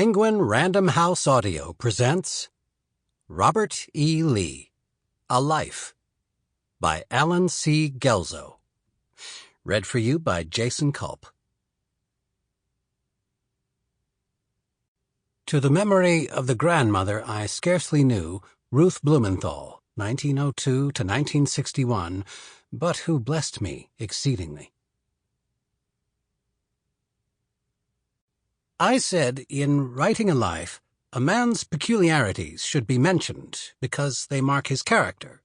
Penguin Random House Audio presents Robert E. Lee, A Life, by Alan C. Guelzo. Read for you by Jason Culp. To the memory of the grandmother I scarcely knew, Ruth Blumenthal, 1902 to 1961, but who blessed me exceedingly. I said, in writing a life, a man's peculiarities should be mentioned because they mark his character.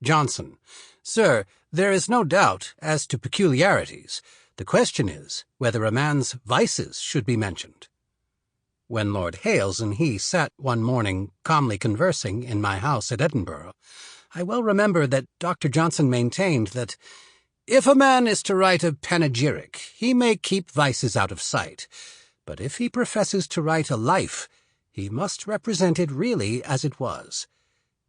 Johnson: Sir, there is no doubt as to peculiarities. The question is whether a man's vices should be mentioned. When Lord Hailes and he sat one morning calmly conversing in my house at Edinburgh, I well remember that Dr. Johnson maintained that if a man is to write a panegyric, he may keep vices out of sight, but if he professes to write a life, he must represent it really as it was.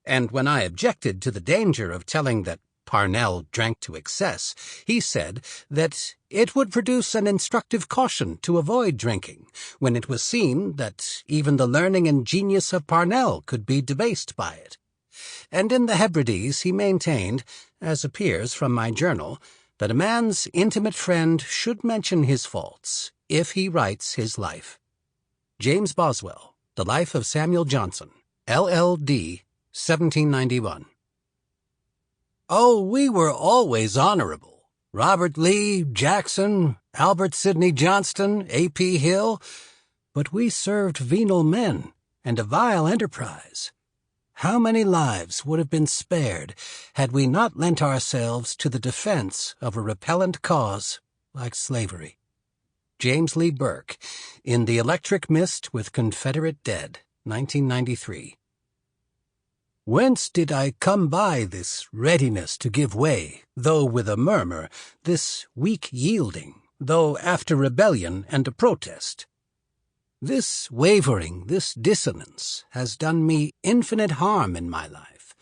And when I objected to the danger of telling that Parnell drank to excess, he said that it would produce an instructive caution to avoid drinking, when it was seen that even the learning and genius of Parnell could be debased by it. And in the Hebrides he maintained, as appears from my journal, that a man's intimate friend should mention his faults if he writes his life. James Boswell, The Life of Samuel Johnson, LL.D., 1791. Oh, we were always honorable. Robert Lee, Jackson, Albert Sidney Johnston, A.P. Hill. But we served venal men and a vile enterprise. How many lives would have been spared had we not lent ourselves to the defense of a repellent cause like slavery? James Lee Burke, in The Electric Mist with Confederate Dead, 1993. Whence did I come by this readiness to give way, though with a murmur, this weak yielding, though after rebellion and a protest? This wavering, this dissonance, has done me infinite harm in my life,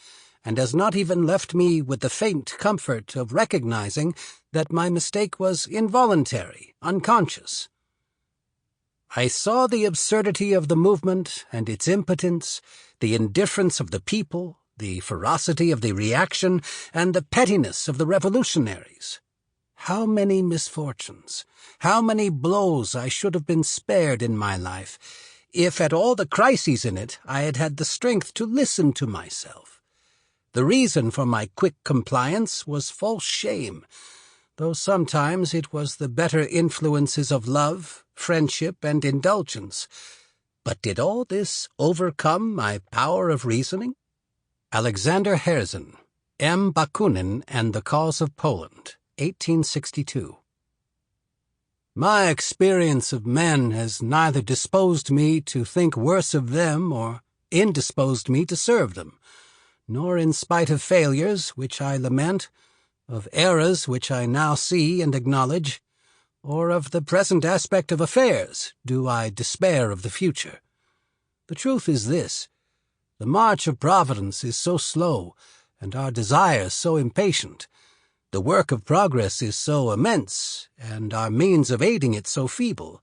and has not even left me with the faint comfort of recognizing that my mistake was involuntary, unconscious. I saw the absurdity of the movement and its impotence, the indifference of the people, the ferocity of the reaction, and the pettiness of the revolutionaries. How many misfortunes, how many blows I should have been spared in my life, if at all the crises in it I had had the strength to listen to myself. The reason for my quick compliance was false shame, though sometimes it was the better influences of love, friendship, and indulgence. But did all this overcome my power of reasoning? Alexander Herzen, M. Bakunin and the Cause of Poland, 1862. My experience of men has neither disposed me to think worse of them or indisposed me to serve them, nor in spite of failures, which I lament, of errors which I now see and acknowledge, or of the present aspect of affairs, do I despair of the future. The truth is this: the march of Providence is so slow, and our desires so impatient. The work of progress is so immense, and our means of aiding it so feeble.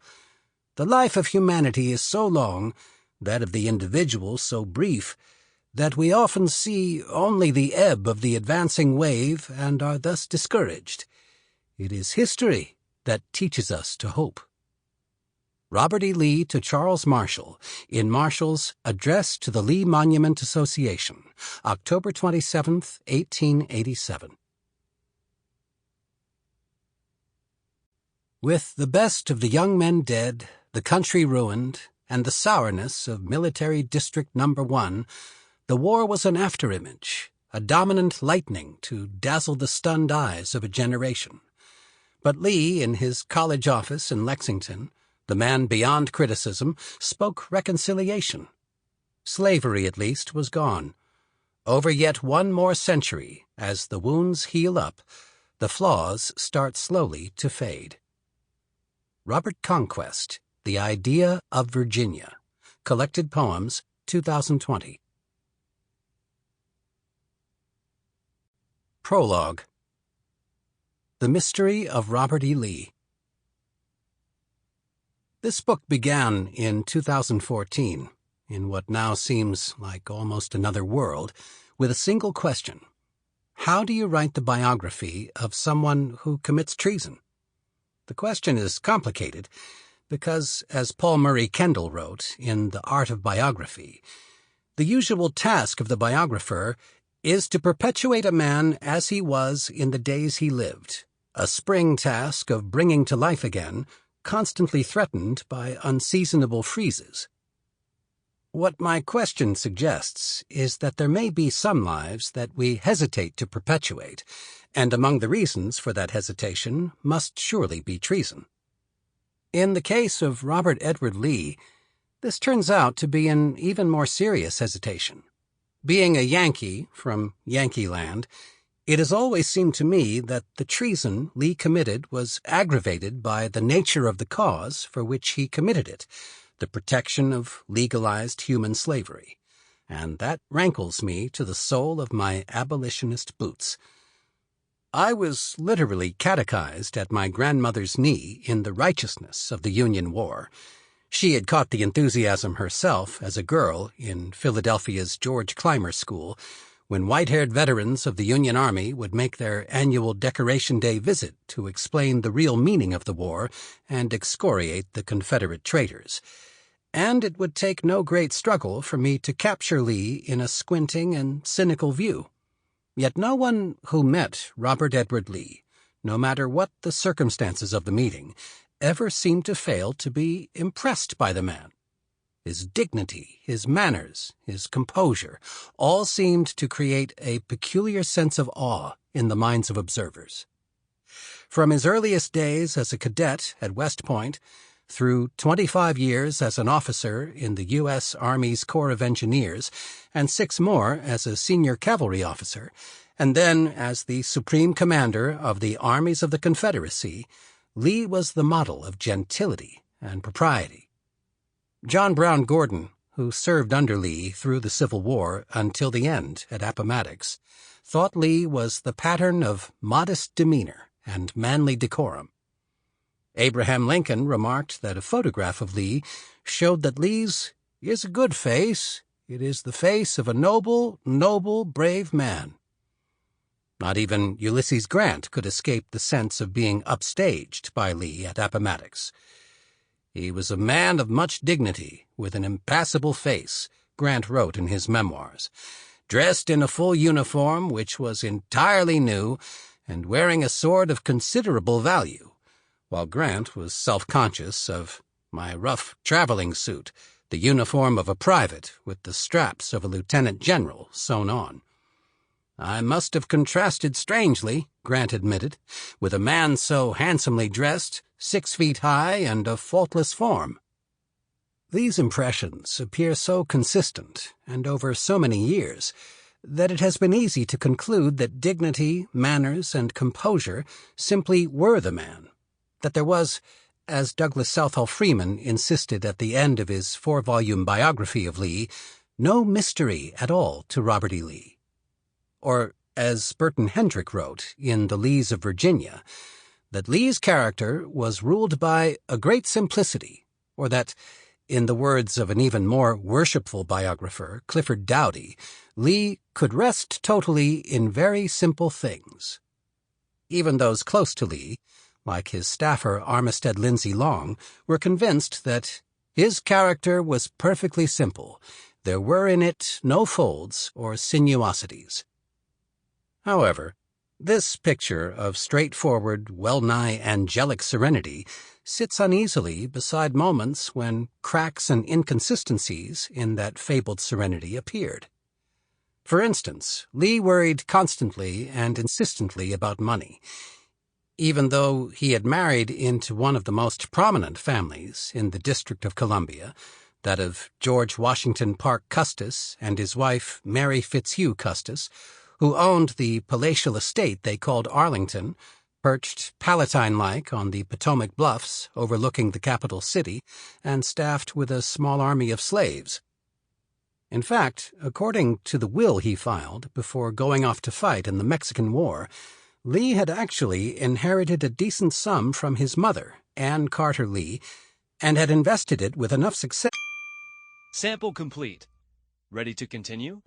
The life of humanity is so long, that of the individual so brief, that we often see only the ebb of the advancing wave and are thus discouraged. It is history that teaches us to hope. Robert E. Lee to Charles Marshall, in Marshall's Address to the Lee Monument Association, October 27, 1887. With the best of the young men dead, the country ruined, and the sourness of Military District No. 1, the war was an after-image, a dominant lightning to dazzle the stunned eyes of a generation. But Lee, in his college office in Lexington, the man beyond criticism, spoke reconciliation. Slavery, at least, was gone. Over yet one more century, as the wounds heal up, the flaws start slowly to fade. Robert Conquest, The Idea of Virginia. Collected Poems, 2020. Prologue. The Mystery of Robert E. Lee. This book began in 2014, in what now seems like almost another world, with a single question. How do you write the biography of someone who commits treason? The question is complicated because, as Paul Murray Kendall wrote in The Art of Biography, the usual task of the biographer is to perpetuate a man as he was in the days he lived, a spring task of bringing to life again, constantly threatened by unseasonable freezes. What my question suggests is that there may be some lives that we hesitate to perpetuate, and among the reasons for that hesitation must surely be treason. In the case of Robert Edward Lee, this turns out to be an even more serious hesitation. Being a Yankee from Yankee Land, it has always seemed to me that the treason Lee committed was aggravated by the nature of the cause for which he committed it, the protection of legalized human slavery, and that rankles me to the sole of my abolitionist boots. I was literally catechized at my grandmother's knee in the righteousness of the Union War. She had caught the enthusiasm herself as a girl in Philadelphia's George Clymer School, when white-haired veterans of the Union Army would make their annual Decoration Day visit to explain the real meaning of the war and excoriate the Confederate traitors. And it would take no great struggle for me to capture Lee in a squinting and cynical view. Yet no one who met Robert Edward Lee, no matter what the circumstances of the meeting, ever seemed to fail to be impressed by the man. His dignity, his manners, his composure, all seemed to create a peculiar sense of awe in the minds of observers. From his earliest days as a cadet at West Point, through 25 years as an officer in the U.S. Army's Corps of Engineers, and 6 more as a senior cavalry officer, and then as the Supreme Commander of the Armies of the Confederacy, Lee was the model of gentility and propriety. John Brown Gordon, who served under Lee through the Civil War until the end at Appomattox, thought Lee was the pattern of modest demeanor and manly decorum. Abraham Lincoln remarked that a photograph of Lee showed that Lee's is a good face. It is the face of a noble, brave man. Not even Ulysses Grant could escape the sense of being upstaged by Lee at Appomattox. He was a man of much dignity, with an impassible face, Grant wrote in his memoirs, dressed in a full uniform which was entirely new, and wearing a sword of considerable value, while Grant was self-conscious of my rough traveling suit, the uniform of a private with the straps of a lieutenant general sewn on. I must have contrasted strangely, Grant admitted, with a man so handsomely dressed, 6 feet high, and of faultless form. These impressions appear so consistent, and over so many years, that it has been easy to conclude that dignity, manners, and composure simply were the man, that there was, as Douglas Southall Freeman insisted at the end of his 4-volume biography of Lee, no mystery at all to Robert E. Lee. Or, as Burton Hendrick wrote in The Lees of Virginia, that Lee's character was ruled by a great simplicity, or that, in the words of an even more worshipful biographer, Clifford Doughty, Lee could rest totally in very simple things. Even those close to Lee, like his staffer Armistead Lindsay Long, were convinced that his character was perfectly simple. There were in it no folds or sinuosities. However, this picture of straightforward, well-nigh angelic serenity sits uneasily beside moments when cracks and inconsistencies in that fabled serenity appeared. For instance, Lee worried constantly and insistently about money, even though he had married into one of the most prominent families in the District of Columbia, that of George Washington Parke Custis and his wife Mary Fitzhugh Custis, who owned the palatial estate they called Arlington, perched Palatine-like on the Potomac bluffs overlooking the capital city, and staffed with a small army of slaves. In fact, according to the will he filed before going off to fight in the Mexican War, Lee had actually inherited a decent sum from his mother, Anne Carter Lee, and had invested it with enough success. Sample complete. Ready to continue?